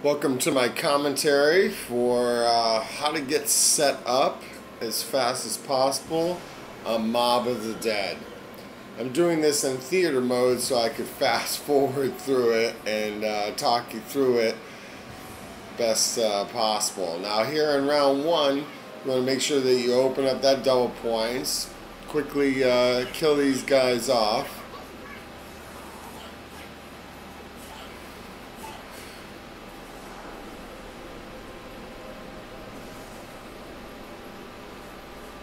Welcome to my commentary for how to get set up as fast as possible on Mob of the Dead. I'm doing this in theater mode so I could fast forward through it and talk you through it best possible. Now here in round one, you want to make sure that you open up that double points, quickly kill these guys off.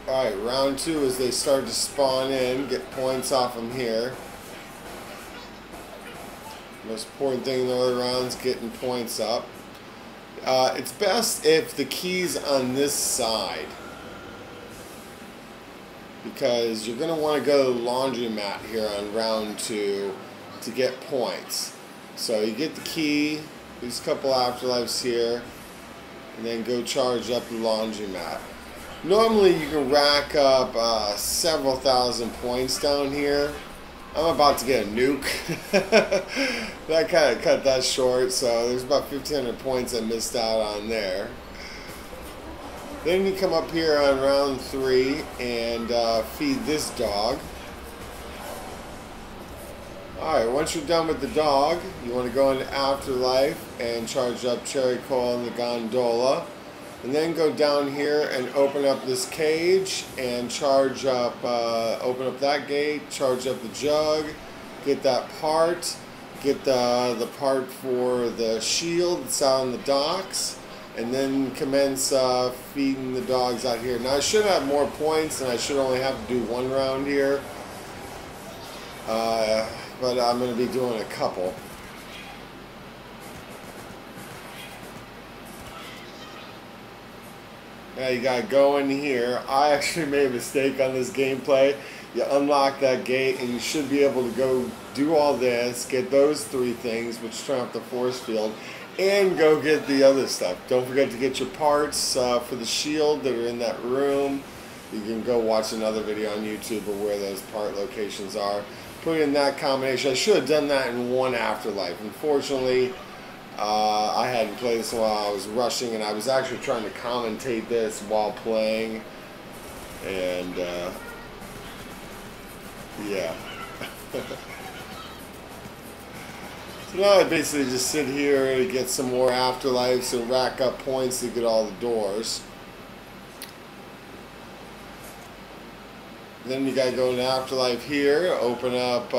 Alright, round two is they start to spawn in, get points off them here. Most important thing in the early rounds, getting points up. It's best if the key's on this side, because you're going to want to go to the laundromat here on round two to get points. So you get the key, there's a couple afterlives here, and then go charge up the laundromat. Normally you can rack up several thousand points down here. I'm about to get a nuke. That kind of cut that short, so there's about 1,500 points I missed out on there. Then you come up here on round three and feed this dog. Alright, once you're done with the dog, you want to go into Afterlife and charge up Cherry Cola in the gondola. And then go down here and open up this cage and charge up, open up that gate, charge up the jug, get that part, get the part for the shield that's out on the docks, and then commence feeding the dogs out here. Now I should have more points and I should only have to do one round here, but I'm going to be doing a couple. Now you gotta go in here. I actually made a mistake on this gameplay. You unlock that gate and you should be able to go do all this, get those three things, which turn off the force field, and go get the other stuff. Don't forget to get your parts for the shield that are in that room. You can go watch another video on YouTube of where those part locations are. Put in that combination. I should have done that in one Afterlife. Unfortunately, I hadn't played this while I was rushing, and I was actually trying to commentate this while playing, and yeah. So now I basically just sit here to get some more Afterlives and rack up points to get all the doors. Then you gotta go into Afterlife here, open up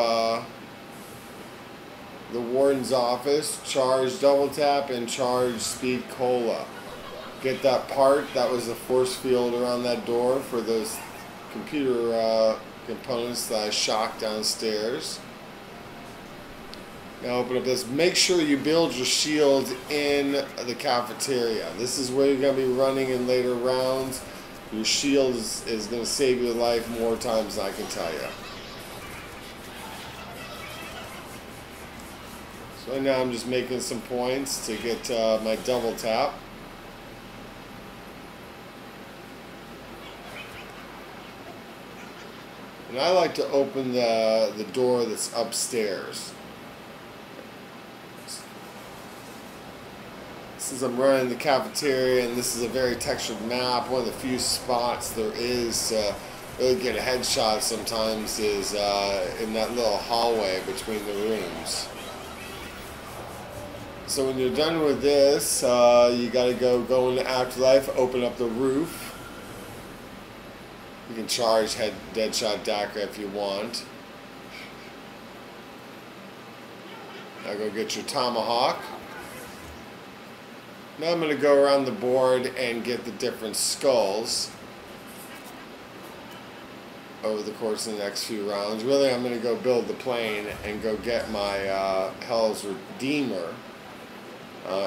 the warden's office, charge double tap and charge speed cola. Get that part, that was the force field around that door for those computer components that I shocked downstairs. Now open up this. Make sure you build your shield in the cafeteria. This is where you're going to be running in later rounds. Your shield is going to save your life more times than I can tell you. So right now I'm just making some points to get my double tap. And I like to open the door that's upstairs. Since I'm running the cafeteria and this is a very textured map, one of the few spots there is to really get a headshot sometimes is in that little hallway between the rooms. So when you're done with this, you got to go into Afterlife, open up the roof. You can charge Deadshot DACA if you want. Now go get your Tomahawk. Now I'm going to go around the board and get the different skulls over the course of the next few rounds. Really, I'm going to go build the plane and go get my Hell's Redeemer.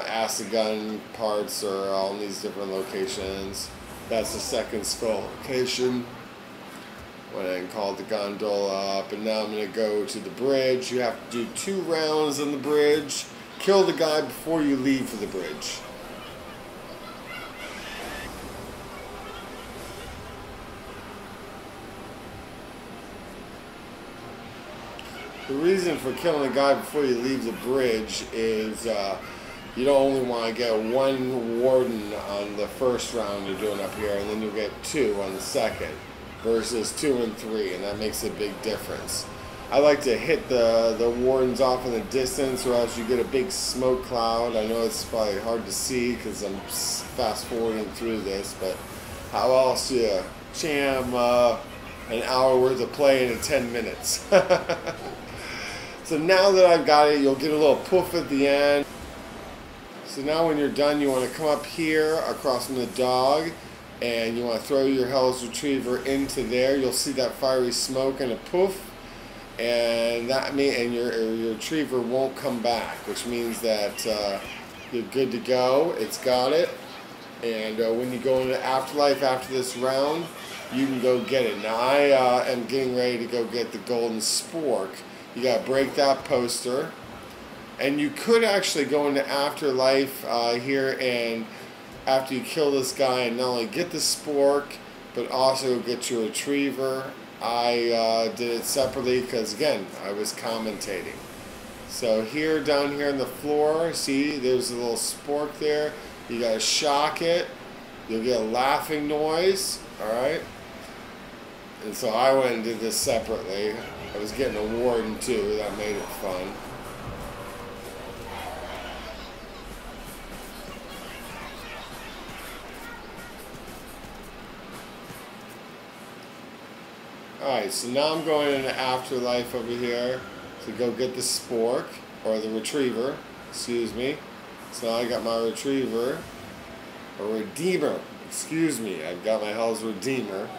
Acid gun parts are all in these different locations. That's the second skull location. Went ahead and called the gondola up, and now I'm going to go to the bridge. You have to do 2 rounds on the bridge. Kill the guy before you leave for the bridge. The reason for killing a guy before you leave the bridge is You don't only want to get one warden on the first round you're doing up here, and then you'll get 2 on the second, versus 2 and 3, and that makes a big difference. I like to hit the wardens off in the distance, or else you get a big smoke cloud. I know it's probably hard to see because I'm fast forwarding through this, but how else do you jam an hour worth of play into 10 minutes? So now that I've got it, you'll get a little poof at the end. So now when you're done, you want to come up here across from the dog, and you want to throw your Hell's Retriever into there. You'll see that fiery smoke and a poof, and that your retriever won't come back, which means that you're good to go. It's got it, and when you go into Afterlife after this round, you can go get it. Now I am getting ready to go get the golden spork. You got to break that poster. And you could actually go into Afterlife here, and after you kill this guy, and not only get the spork, but also get your retriever. I did it separately because, again, I was commentating. So here, down here on the floor, see, there's a little spork there. You got to shock it. You'll get a laughing noise, alright? And so I went and did this separately. I was getting a warden too, that made it fun. Alright, so now I'm going into Afterlife over here to go get the spork, or the retriever, excuse me. So now I got my retriever, or redeemer, excuse me. I've got my Hell's Redeemer.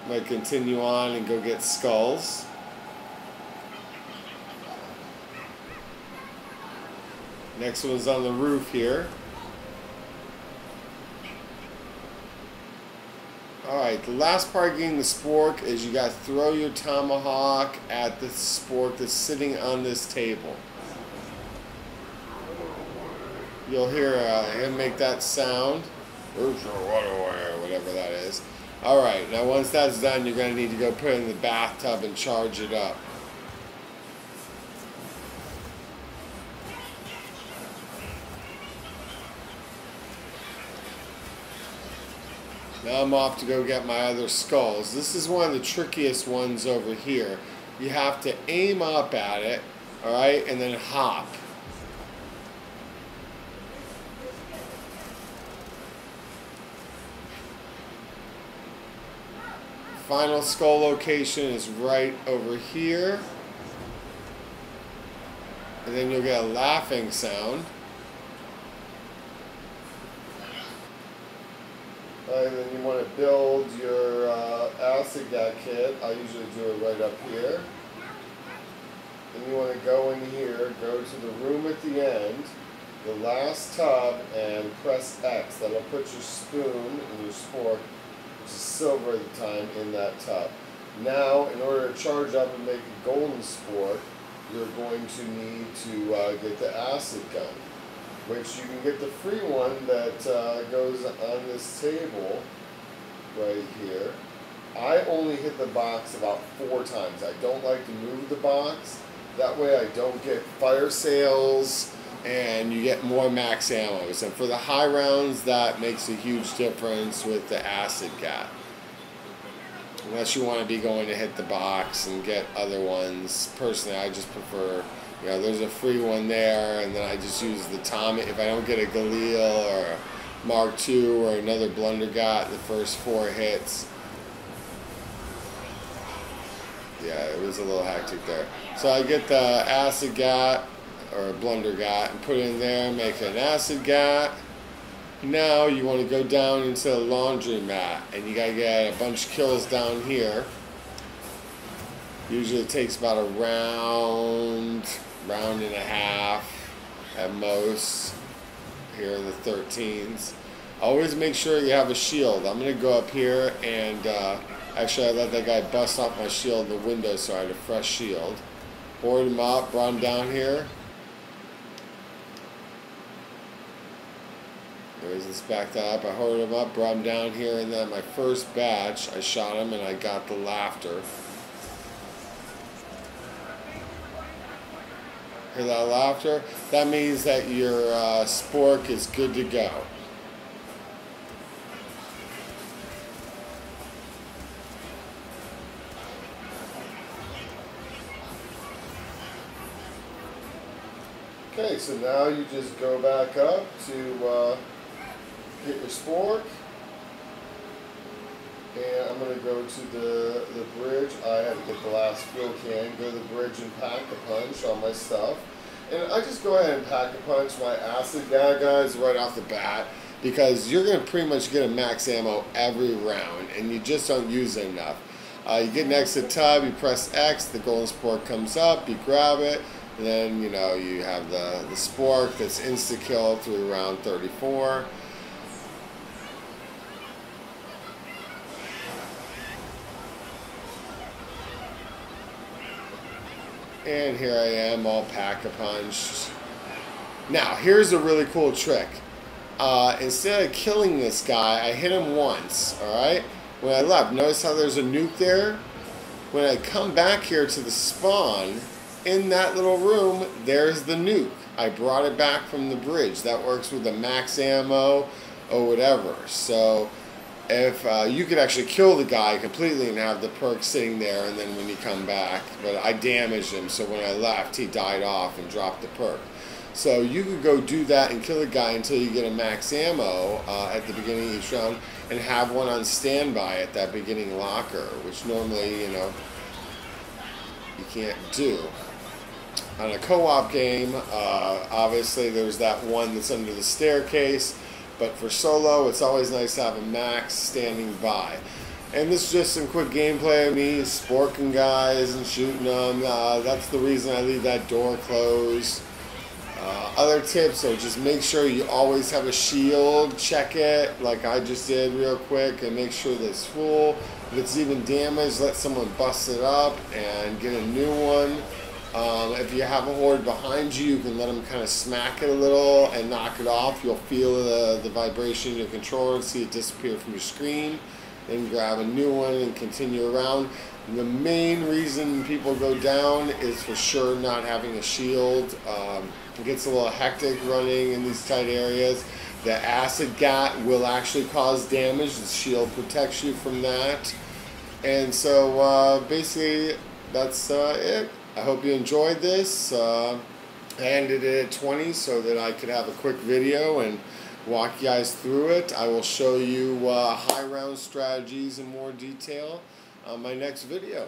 I'm going to continue on and go get skulls. Next one's on the roof here. Alright, the last part of getting the spork is you got to throw your tomahawk at the spork that's sitting on this table. You'll hear him make that sound. Where's your water wire, whatever that is. Alright, now once that's done, you're going to need to go put it in the bathtub and charge it up. Now I'm off to go get my other skulls. This is one of the trickiest ones over here. You have to aim up at it, alright, and then hop. Final skull location is right over here. And then you'll get a laughing sound. And then you want to build your acid gas kit. I usually do it right up here. Then you want to go in here, go to the room at the end, the last tub, and press X. That'll put your spoon and your spork, which is silver at the time, in that tub. Now, in order to charge up and make a golden spork, you're going to need to get the acid gun, which you can get the free one that goes on this table right here. I only hit the box about 4 times. I don't like to move the box. That way I don't get fire sales and you get more max ammo. And for the high rounds, that makes a huge difference with the acid gat. Unless you want to be going to hit the box and get other ones. Personally, I just prefer, you know, there's a free one there, and then I just use the Tommy. If I don't get a Galil or a Mark II or another Blundergat the first 4 hits. Yeah, it was a little hectic there. So I get the acid gat or Blundergat and put it in there, make an acid gat. Now you want to go down into the laundry mat, and you gotta get a bunch of kills down here. Usually it takes about a round and a half at most. Here are the 13s. Always make sure you have a shield. I'm gonna go up here and actually I let that guy bust off my shield in the window, so I had a fresh shield. Boarded him up, brought him down here. Let's back that up. I hoarded him up, brought him down here, and then my first batch, I shot him and I got the laughter. Hear that laughter? That means that your spork is good to go. Okay, so now you just go back up to get your spork. And I'm going to go to the bridge. I had to get the last fuel can, go to the bridge and pack a punch on my stuff. And I just go ahead and pack a punch my acid guys right off the bat, because you're going to pretty much get a max ammo every round and you just don't use it enough. You get next to the tub, you press X, the golden spork comes up, you grab it, and then you know you have the spork that's insta-kill through round 34. And here I am, all pack-a-punched. Now, here's a really cool trick. Instead of killing this guy, I hit him once, alright? When I left, notice how there's a nuke there? When I come back here to the spawn, in that little room, there's the nuke. I brought it back from the bridge. That works with the max ammo or whatever. So, if you could actually kill the guy completely and have the perk sitting there, and then when you come back, but I damaged him, so when I left he died off and dropped the perk. So you could go do that and kill a guy until you get a max ammo at the beginning of each round, and have one on standby at that beginning locker, which normally, you know, you can't do. On a co-op game, obviously there's that one that's under the staircase. But for solo, it's always nice to have a max standing by. And this is just some quick gameplay of me sporking guys and shooting them. That's the reason I leave that door closed. Other tips are just make sure you always have a shield. Check it like I just did real quick and make sure that it's full. If it's even damaged, let someone bust it up and get a new one. If you have a horde behind you, you can let them kind of smack it a little and knock it off. You'll feel the vibration in your controller, see it disappear from your screen. Then grab a new one and continue around. And the main reason people go down is for sure not having a shield. It gets a little hectic running in these tight areas. The acid gat will actually cause damage. The shield protects you from that. And so basically that's it. I hope you enjoyed this. I ended it at 20 so that I could have a quick video and walk you guys through it. I will show you high round strategies in more detail on my next video.